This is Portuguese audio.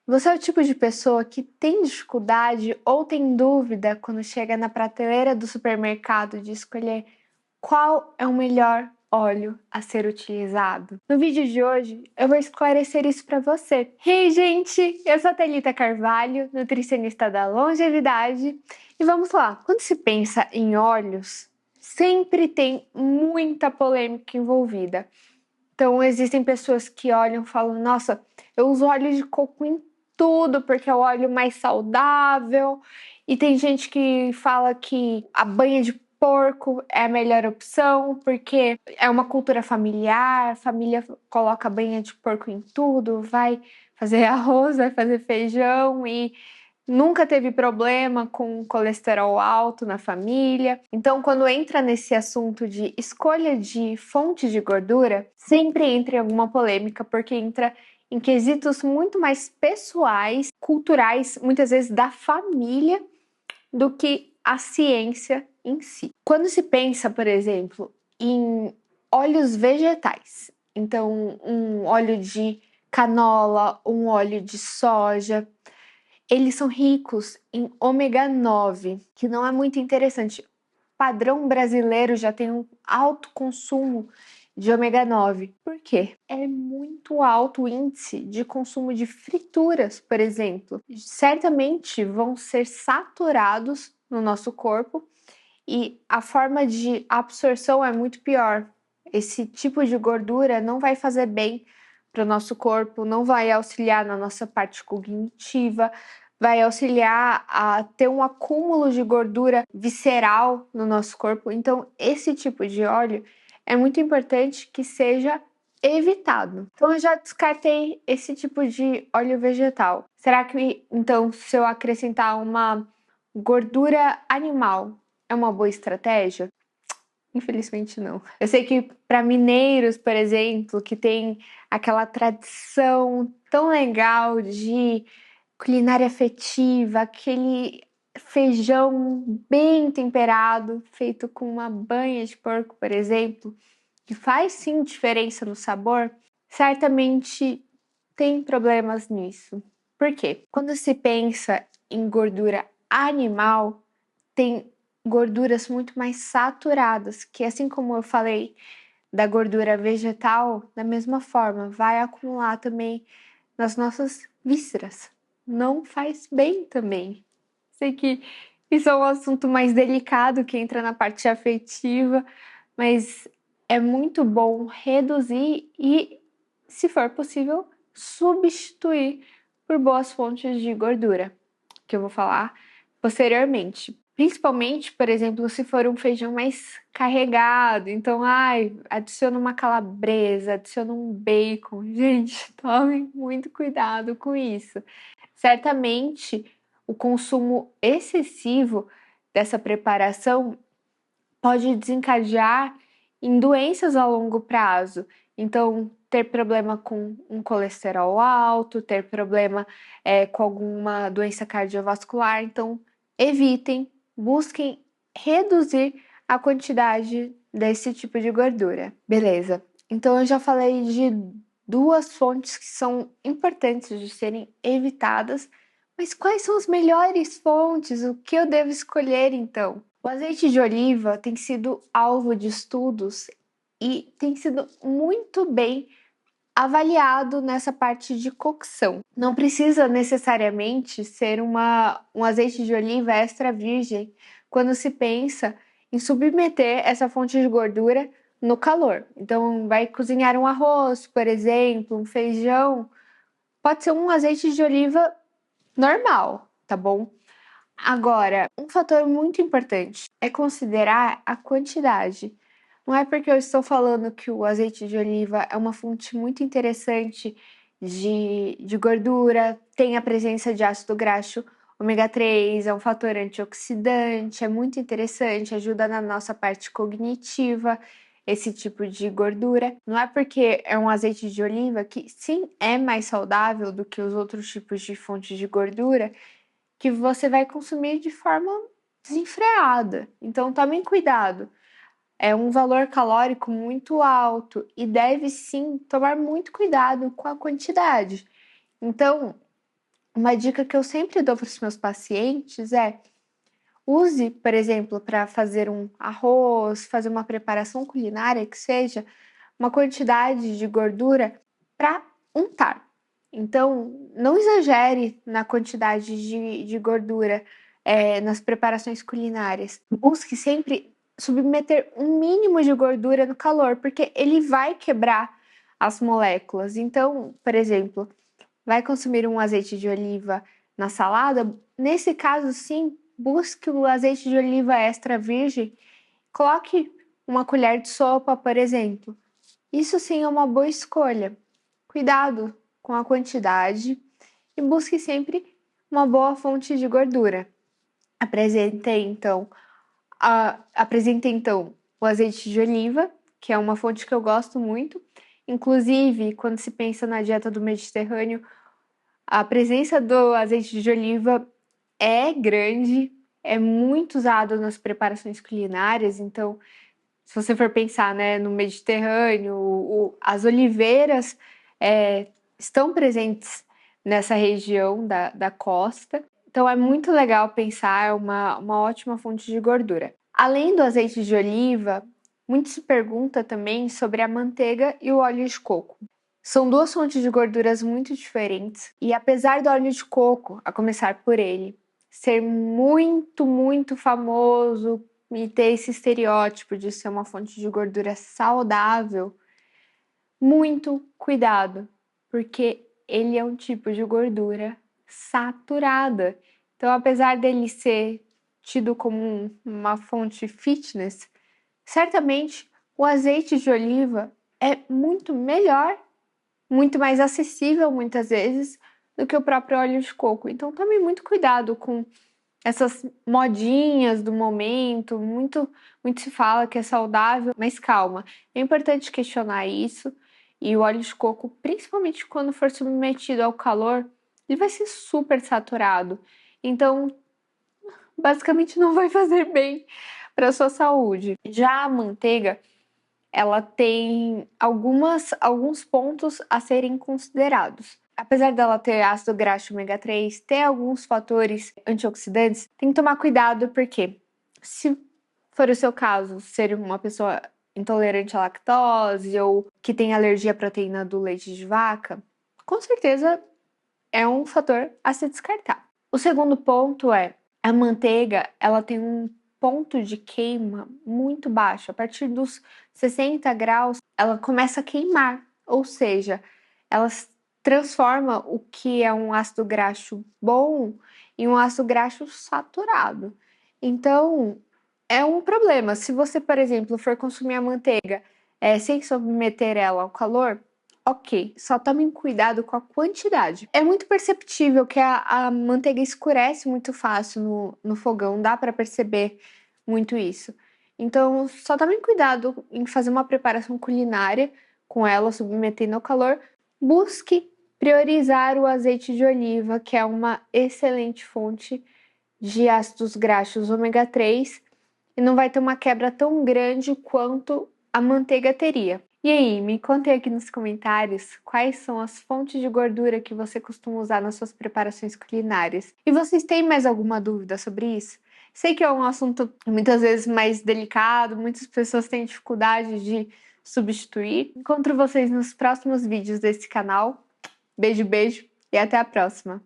Você é o tipo de pessoa que tem dificuldade ou tem dúvida quando chega na prateleira do supermercado de escolher qual é o melhor óleo a ser utilizado? No vídeo de hoje, eu vou esclarecer isso para você. Hey, gente! Eu sou a Thalita Carvalho, nutricionista da longevidade. E vamos lá! Quando se pensa em óleos, sempre tem muita polêmica envolvida. Então, existem pessoas que olham e falam: nossa, eu uso óleo de coco em tudo porque é o óleo mais saudável. E tem gente que fala que a banha de porco é a melhor opção porque é uma cultura familiar, a família coloca banha de porco em tudo, vai fazer arroz, vai fazer feijão e nunca teve problema com colesterol alto na família. Então, quando entra nesse assunto de escolha de fonte de gordura, sempre entra em alguma polêmica, porque entra em quesitos muito mais pessoais, culturais, muitas vezes da família, do que a ciência em si. Quando se pensa, por exemplo, em óleos vegetais, então um óleo de canola, um óleo de soja, eles são ricos em ômega 9, que não é muito interessante. O padrão brasileiro já tem um alto consumo de ômega 9. Por quê? É muito alto o índice de consumo de frituras, por exemplo. Certamente vão ser saturados no nosso corpo e a forma de absorção é muito pior. Esse tipo de gordura não vai fazer bem para o nosso corpo, não vai auxiliar na nossa parte cognitiva, vai auxiliar a ter um acúmulo de gordura visceral no nosso corpo. Então, esse tipo de óleo é muito importante que seja evitado. Então, eu já descartei esse tipo de óleo vegetal. Será que, então, se eu acrescentar uma gordura animal, é uma boa estratégia? Infelizmente não. Eu sei que para mineiros, por exemplo, que tem aquela tradição tão legal de culinária afetiva, aquele feijão bem temperado, feito com uma banha de porco, por exemplo, que faz sim diferença no sabor, certamente tem problemas nisso. Por quê? Quando se pensa em gordura animal, tem gorduras muito mais saturadas, que assim como eu falei da gordura vegetal, da mesma forma, vai acumular também nas nossas vísceras. Não faz bem também. Sei que isso é um assunto mais delicado que entra na parte afetiva, mas é muito bom reduzir e, se for possível, substituir por boas fontes de gordura, que eu vou falar posteriormente. Principalmente, por exemplo, se for um feijão mais carregado. Então, adiciona uma calabresa, adiciona um bacon. Gente, tomem muito cuidado com isso. Certamente, o consumo excessivo dessa preparação pode desencadear em doenças a longo prazo. Então, ter problema com um colesterol alto, ter problema com alguma doença cardiovascular. Então, evitem, busquem reduzir a quantidade desse tipo de gordura. Beleza. Então, eu já falei de duas fontes que são importantes de serem evitadas, mas quais são as melhores fontes? O que eu devo escolher então? O azeite de oliva tem sido alvo de estudos e tem sido muito bem avaliado nessa parte de cocção. Não precisa necessariamente ser um azeite de oliva extra virgem quando se pensa em submeter essa fonte de gordura no calor. Então, vai cozinhar um arroz, por exemplo, um feijão, pode ser um azeite de oliva normal, tá bom? Agora, um fator muito importante é considerar a quantidade. Não é porque eu estou falando que o azeite de oliva é uma fonte muito interessante de gordura, tem a presença de ácido graxo ômega 3, é um fator antioxidante, é muito interessante, ajuda na nossa parte cognitiva, esse tipo de gordura. Não é porque é um azeite de oliva que sim é mais saudável do que os outros tipos de fontes de gordura, que você vai consumir de forma desenfreada. Então, tomem cuidado. É um valor calórico muito alto e deve sim tomar muito cuidado com a quantidade. Então, uma dica que eu sempre dou para os meus pacientes é: use, por exemplo, para fazer um arroz, fazer uma preparação culinária que seja, uma quantidade de gordura para untar. Então, não exagere na quantidade de gordura nas preparações culinárias. Busque sempre submeter um mínimo de gordura no calor, porque ele vai quebrar as moléculas. Então, por exemplo, vai consumir um azeite de oliva na salada? Nesse caso, sim, busque o azeite de oliva extra virgem. Coloque uma colher de sopa, por exemplo. Isso sim é uma boa escolha. Cuidado com a quantidade e busque sempre uma boa fonte de gordura. Apresentei então o azeite de oliva, que é uma fonte que eu gosto muito. Inclusive, quando se pensa na dieta do Mediterrâneo, a presença do azeite de oliva é grande, é muito usado nas preparações culinárias. Então, se você for pensar, né, no Mediterrâneo, as oliveiras estão presentes nessa região da costa. Então, é muito legal pensar, é uma ótima fonte de gordura. Além do azeite de oliva, muito se pergunta também sobre a manteiga e o óleo de coco. São duas fontes de gorduras muito diferentes e apesar do óleo de coco, a começar por ele, ser muito, muito famoso e ter esse estereótipo de ser uma fonte de gordura saudável, muito cuidado, porque ele é um tipo de gordura saturada. Então, apesar dele ser tido como uma fonte fitness, certamente o azeite de oliva é muito melhor, muito mais acessível muitas vezes do que o próprio óleo de coco. Então tome muito cuidado com essas modinhas do momento, muito se fala que é saudável, mas calma, é importante questionar isso. E o óleo de coco, principalmente quando for submetido ao calor, ele vai ser super saturado. Então, basicamente não vai fazer bem para sua saúde. Já a manteiga, ela tem alguns pontos a serem considerados. Apesar dela ter ácido graxo ômega 3, ter alguns fatores antioxidantes, tem que tomar cuidado porque, se for o seu caso, ser uma pessoa intolerante à lactose ou que tem alergia à proteína do leite de vaca, com certeza é um fator a se descartar. O segundo ponto é: a manteiga, ela tem um ponto de queima muito baixo. A partir dos 60 graus, ela começa a queimar, ou seja, ela transforma o que é um ácido graxo bom em um ácido graxo saturado. Então, é um problema. Se você, por exemplo, for consumir a manteiga sem submeter ela ao calor, ok, só tomem cuidado com a quantidade. É muito perceptível que a manteiga escurece muito fácil no fogão, dá para perceber muito isso. Então, só tomem cuidado em fazer uma preparação culinária com ela, submetendo ao calor. Busque priorizar o azeite de oliva, que é uma excelente fonte de ácidos graxos ômega 3 e não vai ter uma quebra tão grande quanto a manteiga teria. E aí, me contem aqui nos comentários quais são as fontes de gordura que você costuma usar nas suas preparações culinárias. E vocês têm mais alguma dúvida sobre isso? Sei que é um assunto muitas vezes mais delicado, muitas pessoas têm dificuldade de substituir. Encontro vocês nos próximos vídeos desse canal. Beijo, beijo e até a próxima!